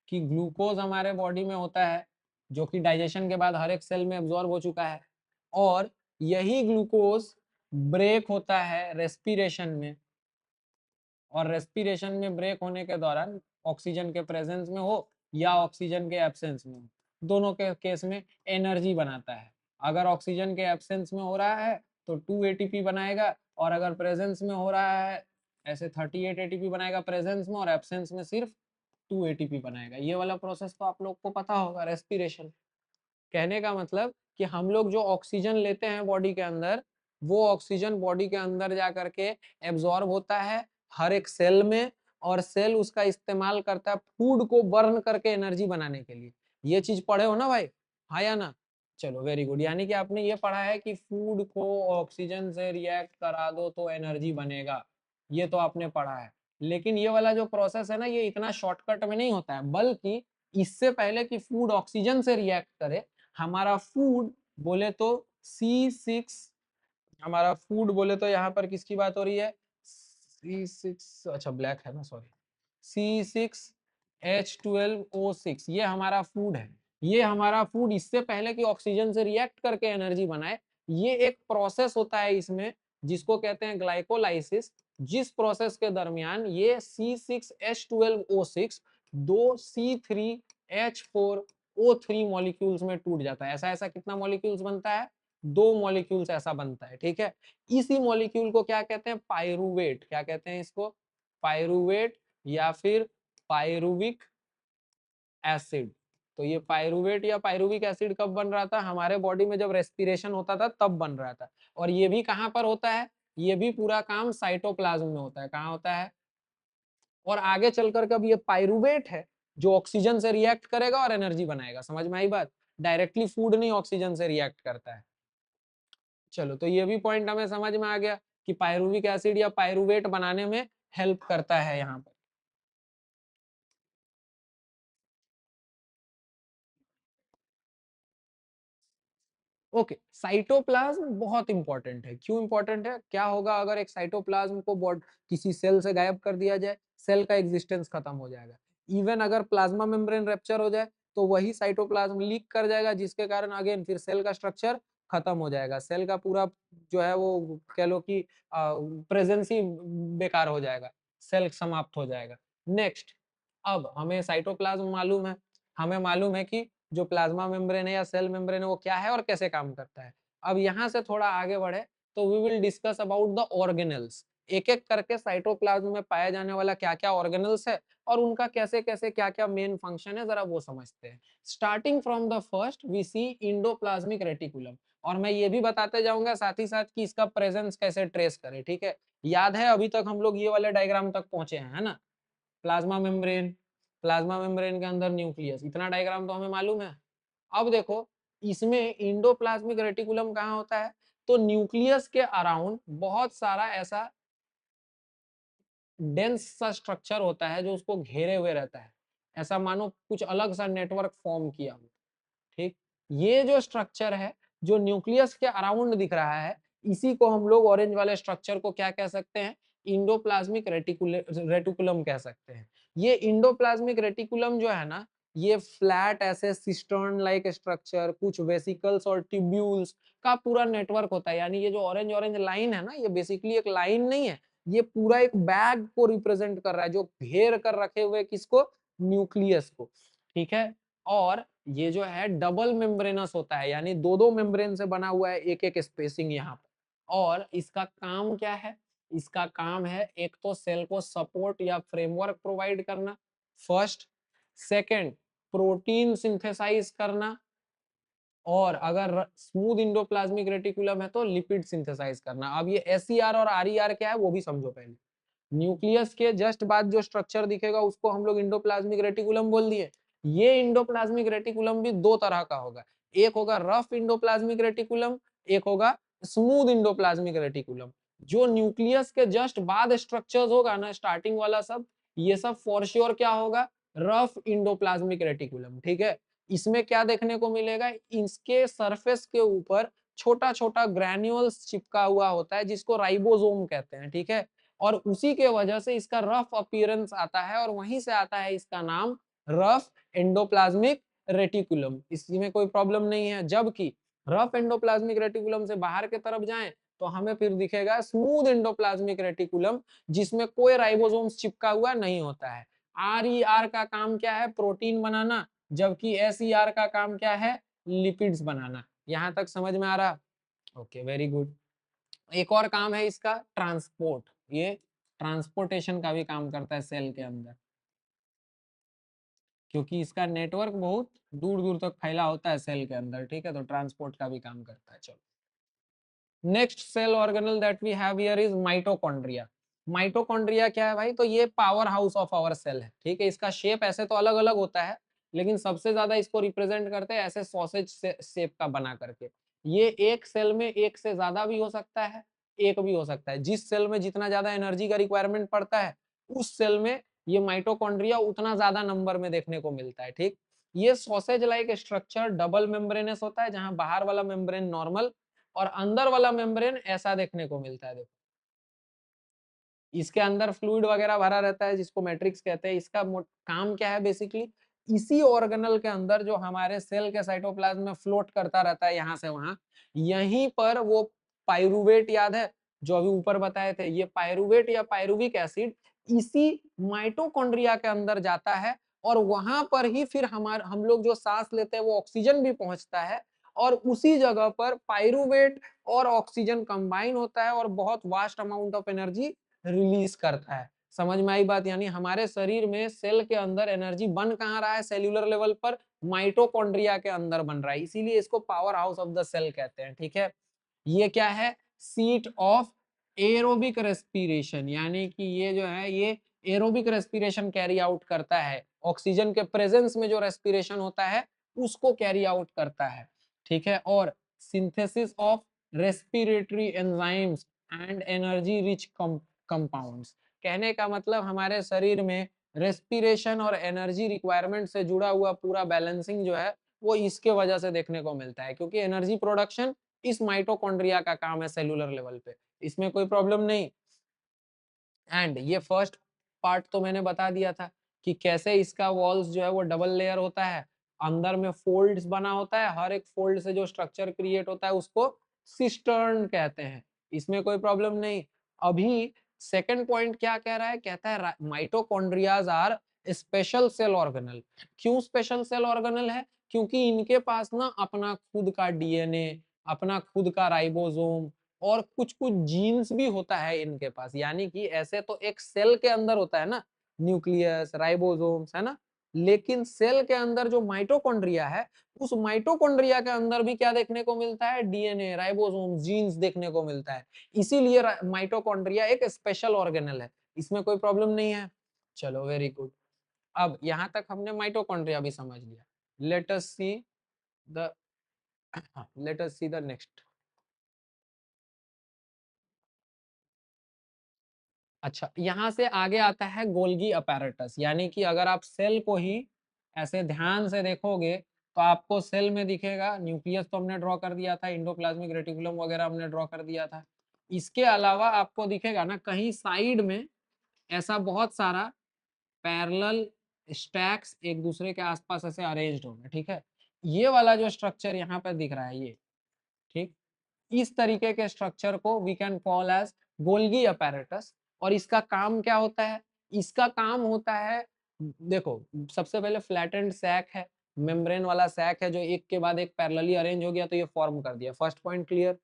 कि ग्लूकोज हमारे बॉडी में होता है जो कि डाइजेशन के बाद हर एक सेल में एब्जॉर्ब हो चुका है, और यही ग्लूकोज ब्रेक होता है रेस्पिरेशन में, और रेस्पिरेशन में ब्रेक होने के दौरान ऑक्सीजन के प्रेजेंस में हो या ऑक्सीजन के एब्सेंस में हो, दोनों के केस में एनर्जी बनाता है। अगर ऑक्सीजन के एब्सेंस में हो रहा है तो 2 एटीपी बनाएगा, और अगर प्रेजेंस में हो रहा है ऐसे 38 एटीपी बनाएगा प्रेजेंस में, और एब्सेंस में सिर्फ 2 एटीपी बनाएगा। ये वाला प्रोसेस तो आप लोग को पता होगा, रेस्पिरेशन। कहने का मतलब कि हम लोग जो ऑक्सीजन लेते हैं बॉडी के अंदर, वो ऑक्सीजन बॉडी के अंदर जा करके एब्जॉर्ब होता है हर एक सेल में, और सेल उसका इस्तेमाल करता है फूड को बर्न करके एनर्जी बनाने के लिए। ये चीज पढ़े हो ना भाई, हाँ या ना? चलो वेरी गुड, यानी कि आपने ये पढ़ा है कि फूड को ऑक्सीजन से रिएक्ट करा दो तो एनर्जी बनेगा, ये तो आपने पढ़ा है। लेकिन ये वाला जो प्रोसेस है ना, ये इतना शॉर्टकट में नहीं होता है, बल्कि इससे पहले कि फूड ऑक्सीजन से रिएक्ट करे, हमारा फूड बोले तो C6, हमारा फूड बोले तो यहाँ पर किसकी बात हो रही है, C6, अच्छा ब्लैक है ना, सॉरी, C6H12O6, ये हमारा फूड है। ये हमारा फूड इससे पहले कि ऑक्सीजन से रिएक्ट करके एनर्जी बनाए, ये एक प्रोसेस होता है इसमें जिसको कहते हैं ग्लाइकोलाइसिस, जिस प्रोसेस के दरमियान ये C6H12O6 दो C3H4O3 मॉलिक्यूल्स में टूट जाता है। ऐसा ऐसा कितना मॉलिक्यूल्स बनता है, 2 मॉलिक्यूल्स ऐसा बनता है, ठीक है। इसी मॉलिक्यूल को क्या कहते हैं, पायरुवेट। क्या कहते हैं इसको, पायरुवेट, या फिर पायरुविक एसिड। तो ये पायरुवेट या पायरुविक एसिड कब बन रहा था, हमारे बॉडी में जब रेस्पिरेशन होता था तब बन रहा था। और ये भी कहां पर होता है, ये भी पूरा काम साइटोप्लाज्म में होता है। कहां होता है, और आगे चलकर कब ये पायरुवेट है जो ऑक्सीजन से रिएक्ट करेगा और एनर्जी बनाएगा। समझ में आई बात, डायरेक्टली फूड नहीं ऑक्सीजन से रिएक्ट करता है। चलो, तो ये भी पॉइंट हमें समझ में आ गया कि पायरुविक एसिड या पायरुवेट बनाने में हेल्प करता है यहाँ पर। ओके, साइटोप्लाज्म बहुत इंपॉर्टेंट है। क्यों इंपॉर्टेंट है, क्या होगा अगर एक साइटोप्लाज्म को किसी सेल से गायब कर दिया जाए, सेल का एग्जिस्टेंस खत्म हो जाएगा। इवन अगर प्लाज्मा मेम्ब्रेन रैप्चर हो जाए तो वही साइटोप्लाज्म लीक कर जाएगा, जिसके कारण अगेन फिर सेल का स्ट्रक्चर खत्म हो जाएगा, सेल का पूरा जो है वो कह लो कि प्रेजेंस ही बेकार हो जाएगा, सेल समाप्त हो जाएगा। नेक्स्ट, अब हमें साइटोप्लाज्म मालूम है, हमें मालूम है कि जो प्लाज्मा मेम्ब्रेन है या सेल मेम्ब्रेन है वो क्या है और कैसे काम करता है। अब यहाँ से थोड़ा आगे बढ़े तो we will discuss about the organelles. एक एक करके साइटोप्लाज्म में पाया जाने वाला क्या क्या ऑर्गेनल्स है और उनका कैसे कैसे क्या क्या मेन फंक्शन है, जरा वो समझते हैं। Starting from the first we see endoplasmic reticulum, और मैं ये भी बताते जाऊंगा साथ ही साथ कि इसका प्रेजेंस कैसे ट्रेस करें, ठीक है। याद है अभी तक हम लोग ये वाले डायग्राम तक पहुंचे हैं, है ना। प्लाज्मा मेम्ब्रेन, प्लाज्मा मेम्ब्रेन के अंदर न्यूक्लियस, इतना डायग्राम तो हमें मालूम है। अब देखो इसमें इंडोप्लाज्मिक रेटिकुलम कहाँ होता है, तो न्यूक्लियस के अराउंड बहुत सारा ऐसा डेंस सा स्ट्रक्चर होता है जो उसको घेरे हुए रहता है, ऐसा मानो कुछ अलग सा नेटवर्क फॉर्म किया हो, ठीक। ये जो स्ट्रक्चर है जो न्यूक्लियस के अराउंड दिख रहा है, इसी को हम लोग ऑरेंज वाले स्ट्रक्चर को क्या कह सकते हैं, इंडोप्लाज्मिक रेटिकुलम कह सकते हैं। ये इंडोप्लाज्मिक रेटिकुलम जो है ना, ये फ्लैट ऐसे सिस्टर्न लाइक स्ट्रक्चर, कुछ वेसिकल्स और ट्यूब्यूल्स का पूरा नेटवर्क होता है। यानी ये जो ऑरेंज ऑरेंज लाइन है ना, ये बेसिकली एक लाइन नहीं है, ये पूरा एक बैग को रिप्रेजेंट कर रहा है जो घेर कर रखे हुए किसको, न्यूक्लियस को, ठीक है। और ये जो है डबल मेम्ब्रेनस होता है, यानी दो दो मेम्ब्रेन से बना हुआ है, एक एक स्पेसिंग यहाँ पर। और इसका काम क्या है, इसका काम है एक तो सेल को सपोर्ट या फ्रेमवर्क प्रोवाइड करना, फर्स्ट। सेकंड, प्रोटीन सिंथेसाइज करना, और अगर स्मूथ इंडोप्लाज्मिक रेटिकुलम है तो लिपिड सिंथेसाइज करना। अब ये SER और RER क्या है वो भी समझो पहले। न्यूक्लियस के जस्ट बाद जो स्ट्रक्चर दिखेगा उसको हम लोग इंडोप्लाज्मिक रेटिकुलम बोल दिए। ये इंडोप्लाज्मिक रेटिकुलम भी दो तरह का होगा, एक होगा रफ इंडोप्लाज्मिक रेटिकुलम, एक होगा स्मूथ इंडोप्लाज्मिक रेटिकुलम। जो न्यूक्लियस के जस्ट बाद स्ट्रक्चर्स होगा ना, स्टार्टिंग वाला सब, ये सब फॉर श्योर क्या होगा, रफ इंडोप्लाज्मिक रेटिकुलम। ठीक है, इसमें क्या देखने को मिलेगा, इसके सरफेस के ऊपर छोटा छोटा ग्रैन्यूल्स चिपका हुआ होता है जिसको राइबोसोम कहते हैं। ठीक है, और उसी के वजह से इसका रफ अपीयरेंस आता है और वहीं से आता है इसका नाम रफ एंडोप्लाज्मिक रेटिकुलम। इसमें कोई प्रॉब्लम नहीं है। जबकि रफ एंडोप्लाज्मिक रेटिकुलम से बाहर की तरफ जाएं तो हमें फिर दिखेगा स्मूथ एंडोप्लाज्मिक रेटिकुलम, जिसमें कोई राइबोसोम्स चिपका हुआ नहीं होता है। RER का काम क्या है, प्रोटीन बनाना, जबकि SER का काम क्या है, लिपिड्स बनाना। यहां तक समझ में आ रहा? Okay, very good. एक और काम है इसका, ट्रांसपोर्ट। ये ट्रांसपोर्टेशन का भी काम करता है सेल के अंदर, क्योंकि इसका नेटवर्क बहुत दूर दूर तक फैला होता है सेल के अंदर। ठीक है, तो ट्रांसपोर्ट का भी काम करता है। चलो, next cell organelle that we have here is mitochondria. Mitochondria क्या है भाई, तो ये power house of our cell है। ठीक है, इसका शेप ऐसे तो अलग अलग होता है, लेकिन सबसे ज्यादा इसको रिप्रेजेंट करते हैं ऐसे सॉसेज शेप का बना करके। ये एक सेल में एक से ज्यादा भी हो सकता है, एक भी हो सकता है। जिस सेल में जितना ज्यादा एनर्जी का रिक्वायरमेंट पड़ता है, उस सेल में ये माइटोकॉन्ड्रिया उतना ज्यादा नंबर में देखने को मिलता है। ठीक, ये sausage like structure double membranous होता है, जहां बाहर वाला मेम्ब्रेन नॉर्मल और अंदर वाला मेम्ब्रेन ऐसा देखने को मिलता है। देखो, इसके अंदर फ्लूइड वगैरह भरा रहता है जिसको मैट्रिक्स कहते हैं। इसका काम क्या है, बेसिकली इसी ऑर्गेनल के अंदर जो हमारे सेल के साइटोप्लाज्म में फ्लोट करता रहता है यहाँ से वहां, यहीं पर वो पाइरुवेट, याद है जो अभी ऊपर बताए थे, ये पाइरुवेट या पाइरुविक एसिड इसी माइटोकॉन्ड्रिया के अंदर जाता है और वहां पर ही फिर हम लोग जो सांस लेते हैं वो ऑक्सीजन भी पहुंचता है, और उसी जगह पर पाइरुवेट और ऑक्सीजन कंबाइन होता है और बहुत vast amount of energy release करता है। समझ में आई बात? यानी हमारे शरीर में सेल के अंदर एनर्जी बन कहाँ रहा है, सेल्यूलर लेवल पर माइटोकॉन्ड्रिया के अंदर बन रहा है, इसीलिए इसको power house of the cell कहते हैं। ठीक है, ये क्या है, सीट ऑफ एरोबिक रेस्पिरेशन, यानी कि ये जो है ये एरोबिक रेस्पिरेशन कैरी आउट करता है, ऑक्सीजन के प्रेजेंस में जो रेस्पिरेशन होता है उसको कैरी आउट करता है। ठीक है, और synthesis of respiratory enzymes and energy rich compounds. कहने का मतलब हमारे शरीर में रेस्पिरेशन और एनर्जी रिक्वायरमेंट से जुड़ा हुआ पूरा बैलेंसिंग जो है वो इसके वजह से देखने को मिलता है, क्योंकि एनर्जी प्रोडक्शन इस माइटोकॉन्ड्रिया का काम है सेलुलर लेवल पे। इसमें कोई प्रॉब्लम नहीं। एंड ये फर्स्ट पार्ट तो मैंने बता दिया था कि कैसे इसका वॉल्स जो है वो डबल लेयर होता है, अंदर में फोल्ड्स बना होता है, हर एक फोल्ड से जो स्ट्रक्चर क्रिएट होता है उसको सिस्टर्न कहते हैं। इसमें कोई प्रॉब्लम नहीं। अभी सेकंड पॉइंट क्या कह रहा है, कहता है माइटोकॉन्ड्रियाज आर स्पेशल सेल ऑर्गेनल। क्यों स्पेशल सेल ऑर्गेनल है? क्योंकि इनके पास ना अपना खुद का डीएनए, अपना खुद का राइबोसोम और कुछ कुछ जीन्स भी होता है इनके पास। यानी कि ऐसे तो एक सेल के अंदर होता है ना न्यूक्लियस, राइबोसोम्स, है ना, लेकिन सेल के अंदर जो माइटोकॉन्ड्रिया है, उस माइटोकॉन्ड्रिया के अंदर भी क्या देखने को मिलता है, डीएनए, राइबोसोम, जीन्स देखने को मिलता है। इसीलिए माइटोकॉन्ड्रिया एक स्पेशल ऑर्गेनल है, इसमें कोई प्रॉब्लम नहीं है। चलो, वेरी गुड। अब यहां तक हमने माइटोकॉन्ड्रिया भी समझ लिया। Late us see the late us see the next. अच्छा, यहां से आगे आता है गोल्गी अपैरेटस। यानी कि अगर आप सेल को ही ऐसे ध्यान से देखोगे तो आपको सेल में दिखेगा, न्यूक्लियस तो हमने ड्रॉ कर दिया था, इंडोप्लाज्मिक रेटिकुलम वगैरह हमने ड्रॉ कर दिया था। इसके अलावा आपको दिखेगा ना कहीं साइड में ऐसा बहुत सारा पैरेलल स्टैक्स एक दूसरे के आसपास ऐसे अरेंज्ड होंगे। ठीक है, ये वाला जो स्ट्रक्चर यहाँ पर दिख रहा है ये, ठीक, इस तरीके के स्ट्रक्चर को we can call as Golgi apparatus. और इसका काम क्या होता है? इसका काम होता है, देखो, सबसे पहले फ्लैटेंड सैक है, मेम्ब्रेन वाला सैक है जो एक के बाद एक पैरेलली अरेंज हो गया तो ये फॉर्म कर दिया। First point clear.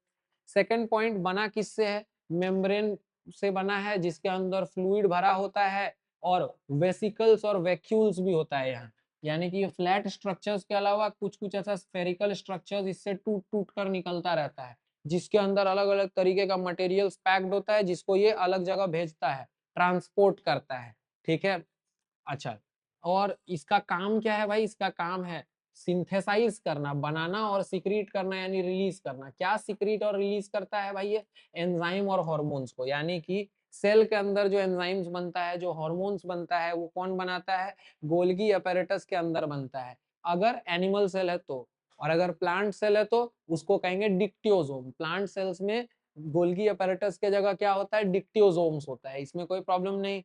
Second point, बना किससे है? मेम्ब्रेन से बना है जिसके अंदर फ्लूइड भरा होता है और वेसिकल्स और वैक्यूल्स भी होता है यहाँ। यानी कि ये फ्लैट स्ट्रक्चर्स के अलावा कुछ कुछ ऐसा स्फेरिकल स्ट्रक्चर्स इससे टूट टूट कर निकलता रहता है, जिसके अंदर अलग अलग तरीके का मटेरियल पैक्ड होता है, जिसको ये अलग जगह भेजता है, ट्रांसपोर्ट करता है। ठीक है, अच्छा, और इसका काम क्या है भाई? इसका काम है सिंथेसाइज करना, बनाना और सिक्रीट करना यानी रिलीज करना। क्या सिक्रीट और रिलीज करता है भाई? ये एंजाइम और हार्मोन्स को, यानी कि सेल के अंदर जो एंजाइम्स बनता है, जो हार्मोन्स बनता है, वो कौन बनाता है? गोल्गी अपैरेटस के अंदर बनता है, अगर एनिमल सेल है तो। और अगर प्लांट सेल है तो उसको कहेंगे डिक्टियोसोम। प्लांट सेल्स में गोल्गी अपैरेटस के जगह क्या होता है? डिक्टियोसोम्स होता है, इसमें कोई प्रॉब्लम नहीं।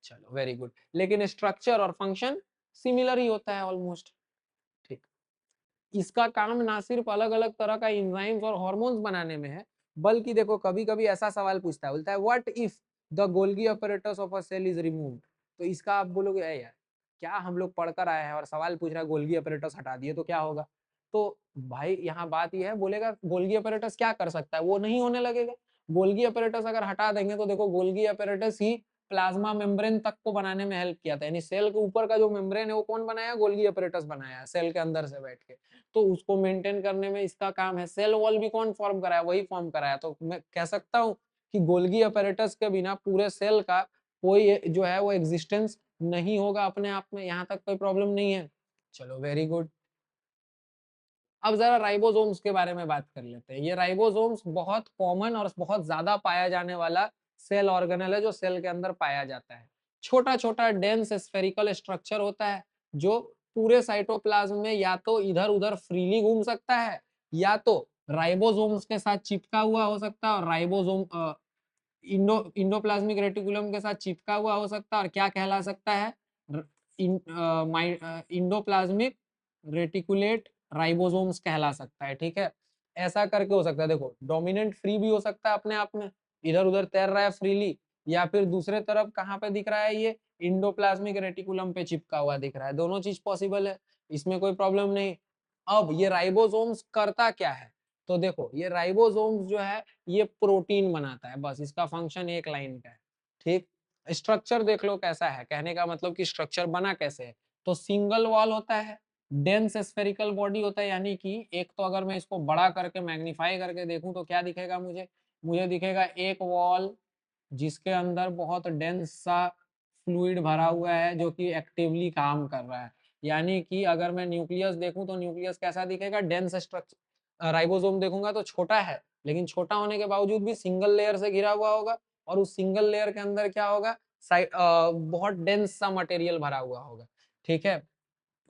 चलो वेरी गुड, लेकिन स्ट्रक्चर और फंक्शन सिमिलर ही होता है ऑलमोस्ट। ठीक, इसका काम ना सिर्फ अलग अलग तरह का एंजाइम्स और हार्मोन्स बनाने में है, बल्कि देखो कभी कभी ऐसा सवाल पूछता है, बोलता है what if the Golgi apparatus of a cell is removed. तो इसका आप बोलोगे ए यार, क्या हम लोग पढ़कर आए हैं और सवाल पूछ रहा है गोल्गी अपैरेटस हटा दिए तो क्या होगा? तो भाई यहाँ बात यह है, बोलेगा गोल्गी अपैरेटस क्या कर सकता है? वो नहीं होने लगेगा। गोल्गी अपैरेटस अगर हटा देंगे तो देखो गोल्गी अपैरेटस ही प्लाज्मा मेम्ब्रेन तक को बनाने में हेल्प किया था, यानी सेल के ऊपर का जो मेम्ब्रेन है वो कौन बनाया? गोल्गी अपैरेटस बनाया, सेल के अंदर से बैठ के। तो उसको मेंटेन करने में इसका काम है। सेल वॉल भी कौन फॉर्म कराया? वही फॉर्म कराया। तो मैं कह सकता हूँ कि गोल्गी अपैरेटस के बिना पूरे सेल का कोई जो है वो एग्जिस्टेंस नहीं होगा अपने आप में। यहाँ तक कोई प्रॉब्लम नहीं है। चलो वेरी गुड। अब जरा राइबोसोम्स के बारे में बात कर लेते हैं। ये राइबोसोम्स बहुत कॉमन और बहुत ज्यादा पाया जाने वाला सेल ऑर्गेनेल है जो सेल के अंदर पाया जाता है। छोटा छोटा डेंस स्फेरिकल स्ट्रक्चर होता है जो पूरे साइटोप्लाज्म में या तो इधर उधर फ्रीली घूम सकता है, या तो राइबोसोम्स के साथ चिपका हुआ हो सकता है, और राइबोसोम इंडोप्लाज्मिक रेटिकुलम के साथ चिपका हुआ हो सकता है, और क्या कहला सकता है? इंडोप्लाज्मिक रेटिकुलेट राइबोसोम्स कहला सकता है। ठीक है, ऐसा करके हो सकता है। देखो डोमिनेंट फ्री भी हो सकता है अपने आप में, इधर उधर तैर रहा है फ्रीली, या फिर दूसरे तरफ कहाँ पे दिख रहा है? ये इंडोप्लाज्मिक रेटिकुलम पे चिपका हुआ दिख रहा है। दोनों चीज पॉसिबल है, इसमें कोई प्रॉब्लम नहीं। अब ये राइबोसोम्स करता क्या है? तो देखो ये राइबोसोम्स जो है ये प्रोटीन बनाता है, बस इसका फंक्शन एक लाइन का है। ठीक, स्ट्रक्चर देख लो कैसा है, कहने का मतलब कि स्ट्रक्चर बना कैसे है। तो सिंगल वॉल होता है, डेंस स्फेरिकल बॉडी होता है, यानी कि एक तो अगर मैं इसको बड़ा करके मैग्नीफाई करके देखूं तो क्या दिखेगा मुझे? मुझे दिखेगा एक वॉल जिसके अंदर बहुत डेंस सा फ्लूइड भरा हुआ है जो कि एक्टिवली काम कर रहा है। यानी कि अगर मैं न्यूक्लियस देखूं तो न्यूक्लियस कैसा दिखेगा? Dense structure. राइबोसोम देखूंगा तो छोटा है, लेकिन छोटा होने के बावजूद भी सिंगल लेयर से घिरा हुआ होगा, और उस सिंगल लेयर के अंदर क्या होगा? बहुत डेंस सा मटेरियल भरा हुआ होगा। ठीक है,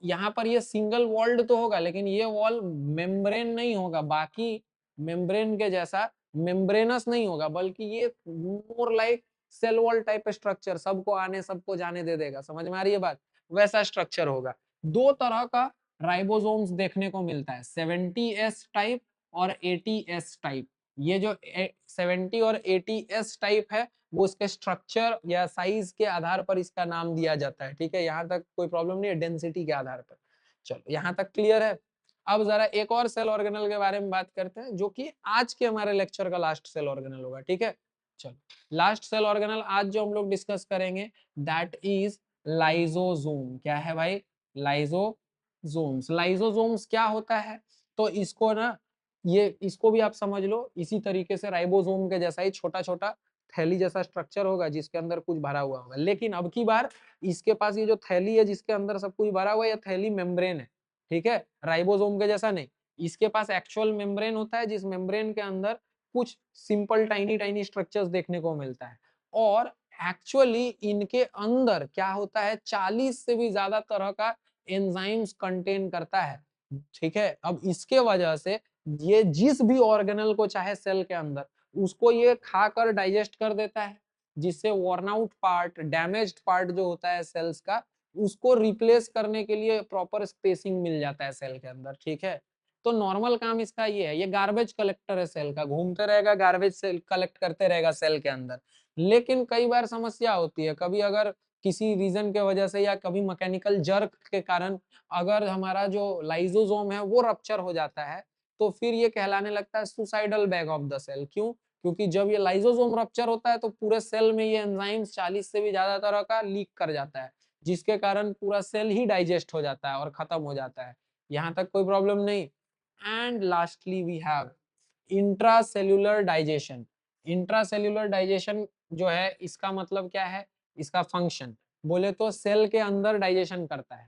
यहाँ पर ये सिंगल वॉल्ड तो होगा, लेकिन ये वॉल मेम्ब्रेन नहीं होगा, बाकी मेम्ब्रेन के जैसा मेम्ब्रेनस नहीं होगा, बल्कि ये more like cell wall type structure, सबको आने सबको जाने दे देगा। समझ में आ रही है बात? वैसा स्ट्रक्चर होगा। दो तरह का राइबोसोम्स देखने को मिलता है, 70S टाइप और 80S टाइप। ये जो 70 और 80S टाइप है वो उसके स्ट्रक्चर या साइज के आधार पर इसका नाम दिया जाता है। ठीक है, यहाँ तक कोई प्रॉब्लम नहीं है, डेंसिटी के आधार पर। चलो यहाँ तक क्लियर है। अब जरा एक और सेल ऑर्गेनल के बारे में बात करते हैं जो कि आज के हमारे लेक्चर का लास्ट सेल ऑर्गेनल होगा। ठीक है, चलो लास्ट सेल ऑर्गेनल आज जो हम लोग डिस्कस करेंगे दैट इज लाइजोसोम। क्या है भाई? लाइजोसोम्स। लाइजोसोम्स क्या होता है? तो इसको ना, ये इसको भी आप समझ लो इसी तरीके से राइबोसोम के जैसा ही छोटा छोटा थैली जैसा स्ट्रक्चर होगा जिसके अंदर कुछ भरा हुआ होगा, लेकिन अब की बार इसके पास ये जो थैली है जिसके अंदर सब कुछ भरा हुआ है, ये थैली मेम्ब्रेन है। ठीक है, राइबोसोम के जैसा नहीं, इसके पास एक्चुअल मेम्ब्रेन होता है, जिस मेम्ब्रेन के अंदर कुछ सिंपल टाइनी टाइनी स्ट्रक्चर्स देखने को मिलता है। और एक्चुअली इनके अंदर क्या होता है? 40 से भी ज्यादा तरह का एंजाइम्स कंटेन करता है। ठीक है, अब इसके वजह से ये जिस भी ऑर्गेनल को चाहे सेल के अंदर, उसको ये खाकर डाइजेस्ट कर देता है, जिससे worn out part, damaged part जो होता है सेल्स का, उसको रिप्लेस करने के लिए प्रॉपर स्पेसिंग मिल जाता है सेल के अंदर। ठीक है, तो नॉर्मल काम इसका ये है, ये गार्बेज कलेक्टर है सेल का, घूमते रहेगा गार्बेज सेल कलेक्ट करते रहेगा सेल के अंदर। लेकिन कई बार समस्या होती है, कभी अगर किसी रीजन के वजह से या कभी मैकेनिकल जर्क के कारण अगर हमारा जो लाइसोसोम है वो रप्चर हो जाता है, तो फिर ये कहलाने लगता है suicidal bag of the cell. क्यों? क्योंकि जब ये लाइसोसोम रप्चर होता है तो पूरे सेल में ये एंजाइम्स 40 से भी ज्यादा तरह का लीक कर जाता है, जिसके कारण पूरा सेल ही डाइजेस्ट हो जाता है और खत्म हो जाता है। यहाँ तक कोई प्रॉब्लम नहीं। And lastly we have intracellular digestion. Intracellular digestion जो है इसका मतलब क्या है? इसका फंक्शन बोले तो सेल के अंदर डाइजेशन करता है।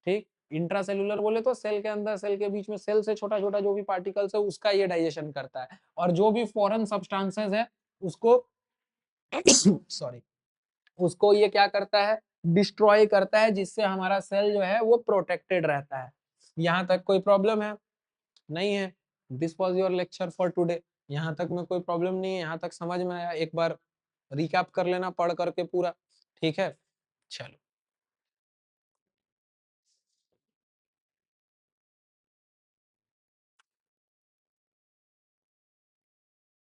ठीक, इंट्रासेल्यूलर बोले तो सेल के अंदर, सेल के बीच में, सेल से छोटा छोटा जो भी पार्टिकल्स है उसका ये डाइजेशन करता है, और जो भी फॉरेन सब्सटेंसेस है उसको सॉरी, उसको ये क्या करता है, डिस्ट्रॉय करता है, जिससे हमारा सेल जो है वो प्रोटेक्टेड रहता है। यहाँ तक कोई प्रॉब्लम है? नहीं है। This was your lecture for today. यहाँ तक में कोई प्रॉब्लम नहीं है, यहाँ तक समझ में आया? एक बार रिकैप कर लेना पढ़ करके पूरा, ठीक है? चलो।